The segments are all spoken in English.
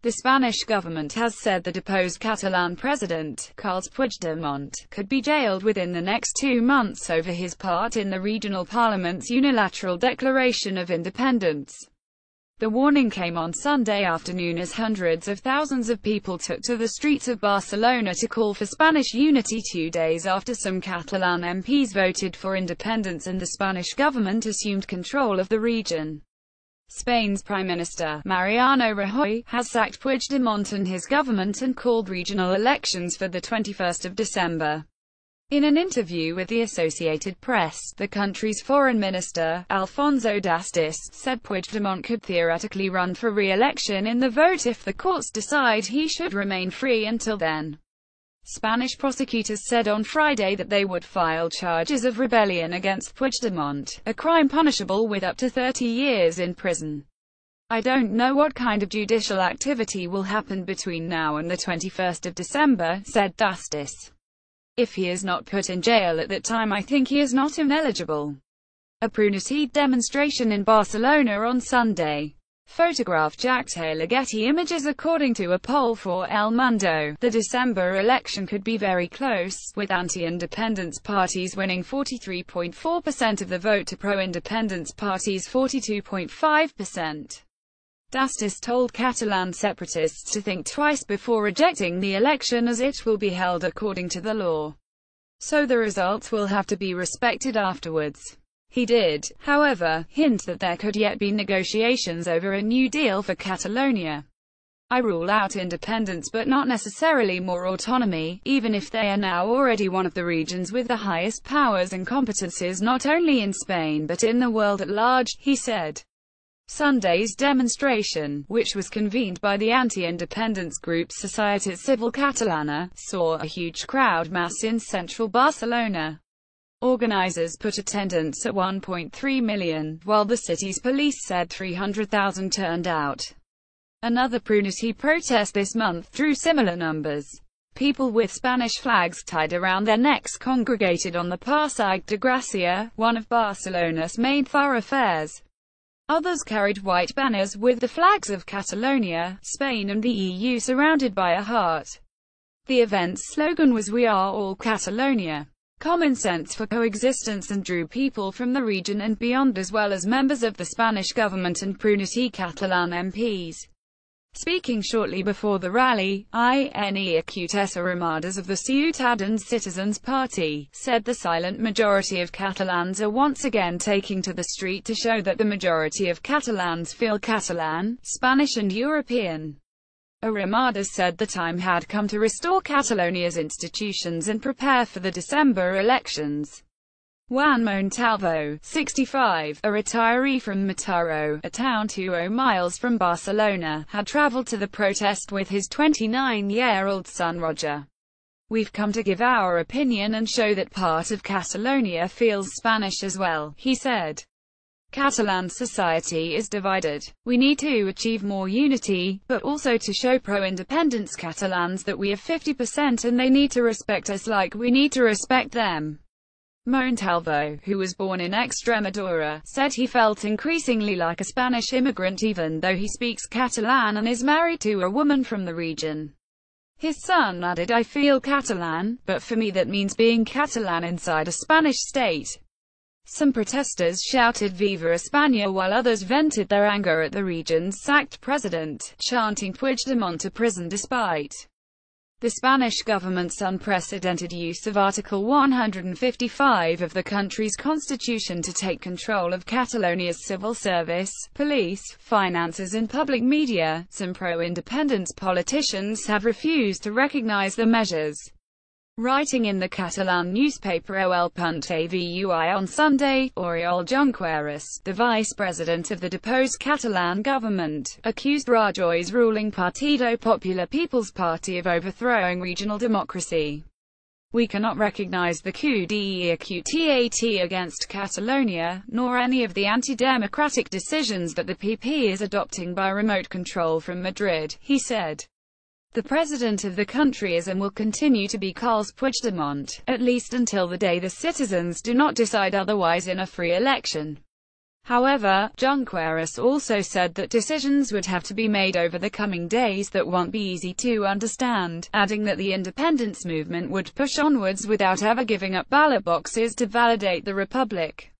The Spanish government has said the deposed Catalan president, Carles Puigdemont, could be jailed within the next 2 months over his part in the regional parliament's unilateral declaration of independence. The warning came on Sunday afternoon as hundreds of thousands of people took to the streets of Barcelona to call for Spanish unity 2 days after some Catalan MPs voted for independence and the Spanish government assumed control of the region. Spain's Prime Minister, Mariano Rajoy, has sacked Puigdemont and his government and called regional elections for the 21st of December. In an interview with the Associated Press, the country's foreign minister, Alfonso Dastis, said Puigdemont could theoretically run for re-election in the vote if the courts decide he should remain free until then. Spanish prosecutors said on Friday that they would file charges of rebellion against Puigdemont, a crime punishable with up to 30 years in prison. I don't know what kind of judicial activity will happen between now and the 21st of December, said Dastis. If he is not put in jail at that time, I think he is not ineligible. A pro-unity demonstration in Barcelona on Sunday. Photograph Jack Taylor. Getty Images. According to a poll for El Mundo, the December election could be very close, with anti-independence parties winning 43.4% of the vote to pro-independence parties 42.5%. Dastis told Catalan separatists to think twice before rejecting the election as it will be held according to the law. So the results will have to be respected afterwards. He did, however, hint that there could yet be negotiations over a new deal for Catalonia. I rule out independence but not necessarily more autonomy, even if they are now already one of the regions with the highest powers and competences not only in Spain but in the world at large, he said. Sunday's demonstration, which was convened by the anti-independence group Societat Civil Catalana, saw a huge crowd mass in central Barcelona. Organizers put attendance at 1.3 million, while the city's police said 300,000 turned out. Another pro-unity protest this month drew similar numbers. People with Spanish flags tied around their necks congregated on the Passeig de Gràcia, one of Barcelona's main thoroughfares. Others carried white banners with the flags of Catalonia, Spain and the EU surrounded by a heart. The event's slogan was "We are all Catalonia. Common sense for coexistence," and drew people from the region and beyond as well as members of the Spanish government and pro-unity Catalan MPs. Speaking shortly before the rally, Inequutesa Ramadas of the Ciutadans Citizens Party, said the silent majority of Catalans are once again taking to the street to show that the majority of Catalans feel Catalan, Spanish and European. Ramadas said the time had come to restore Catalonia's institutions and prepare for the December elections. Juan Montalvo, 65, a retiree from Mataró, a town 20 miles from Barcelona, had traveled to the protest with his 29-year-old son Roger. "We've come to give our opinion and show that part of Catalonia feels Spanish as well," he said. Catalan society is divided. We need to achieve more unity, but also to show pro-independence Catalans that we are 50% and they need to respect us like we need to respect them. Montalvo, who was born in Extremadura, said he felt increasingly like a Spanish immigrant even though he speaks Catalan and is married to a woman from the region. His son added, "I feel Catalan, but for me that means being Catalan inside a Spanish state." Some protesters shouted "Viva España" while others vented their anger at the region's sacked president, chanting Puigdemont to prison despite the Spanish government's unprecedented use of Article 155 of the country's constitution to take control of Catalonia's civil service, police, finances and public media. Some pro-independence politicians have refused to recognize the measures. Writing in the Catalan newspaper El Punt Avui on Sunday, Oriol Junqueras, the vice-president of the deposed Catalan government, accused Rajoy's ruling Partido Popular People's Party of overthrowing regional democracy. "We cannot recognize the coup d'état against Catalonia, nor any of the anti-democratic decisions that the PP is adopting by remote control from Madrid," he said. The president of the country is and will continue to be Carles Puigdemont, at least until the day the citizens do not decide otherwise in a free election. However, Junqueras also said that decisions would have to be made over the coming days that won't be easy to understand, adding that the independence movement would push onwards without ever giving up ballot boxes to validate the republic.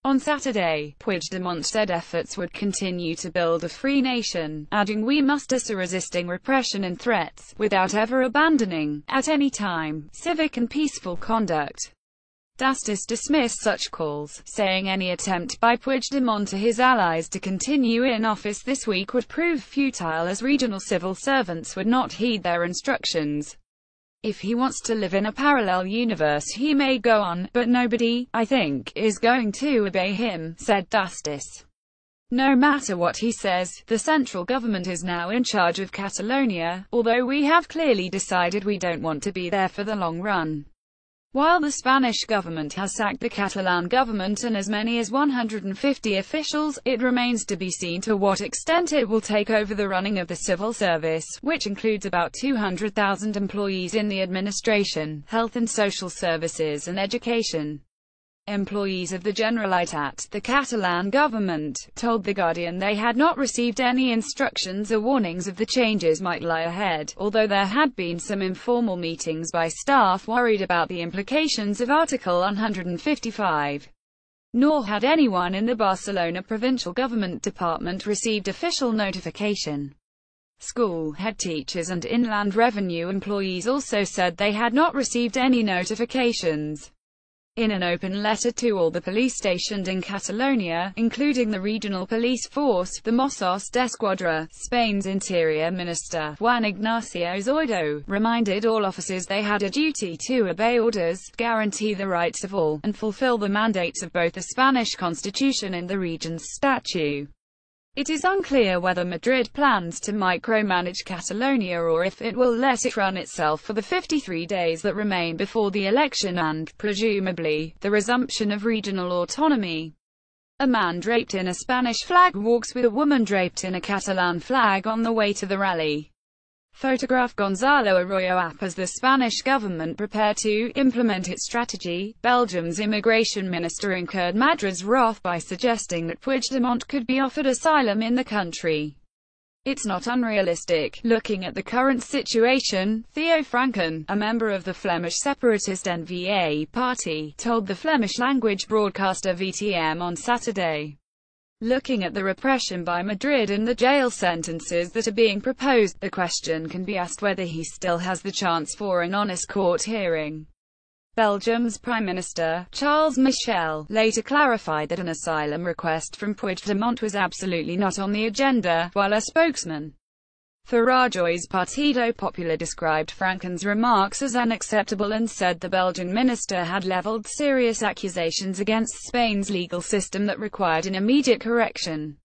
On Saturday, Puigdemont said efforts would continue to build a free nation, adding, "We must assess resisting repression and threats, without ever abandoning, at any time, civic and peaceful conduct." Dastis dismissed such calls, saying any attempt by Puigdemont or his allies to continue in office this week would prove futile, as regional civil servants would not heed their instructions. "If he wants to live in a parallel universe he may go on, but nobody, I think, is going to obey him," said Dastis. "No matter what he says, the central government is now in charge of Catalonia, although we have clearly decided we don't want to be there for the long run." While the Spanish government has sacked the Catalan government and as many as 150 officials, it remains to be seen to what extent it will take over the running of the civil service, which includes about 200,000 employees in the administration, health and social services and education. Employees of the Generalitat, the Catalan government, told The Guardian they had not received any instructions or warnings of the changes might lie ahead, although there had been some informal meetings by staff worried about the implications of Article 155. Nor had anyone in the Barcelona provincial government department received official notification. School head teachers and inland revenue employees also said they had not received any notifications. In an open letter to all the police stationed in Catalonia, including the regional police force, the Mossos d'Esquadra, Spain's Interior Minister, Juan Ignacio Zoido, reminded all officers they had a duty to obey orders, guarantee the rights of all, and fulfill the mandates of both the Spanish Constitution and the region's statute. It is unclear whether Madrid plans to micromanage Catalonia or if it will let it run itself for the 53 days that remain before the election and, presumably, the resumption of regional autonomy. A man draped in a Spanish flag walks with a woman draped in a Catalan flag on the way to the rally. Photograph Gonzalo Arroyo app. As the Spanish government prepare to implement its strategy, Belgium's immigration minister incurred Madrid's wrath by suggesting that Puigdemont could be offered asylum in the country. "It's not unrealistic, looking at the current situation," Theo Franken, a member of the Flemish separatist N-VA party, told the Flemish-language broadcaster VTM on Saturday. Looking at the repression by Madrid and the jail sentences that are being proposed, the question can be asked whether he still has the chance for an honest court hearing. Belgium's Prime Minister, Charles Michel, later clarified that an asylum request from Puigdemont was absolutely not on the agenda, while a spokesman for Rajoy's Partido Popular described Franken's remarks as unacceptable and said the Belgian minister had leveled serious accusations against Spain's legal system that required an immediate correction.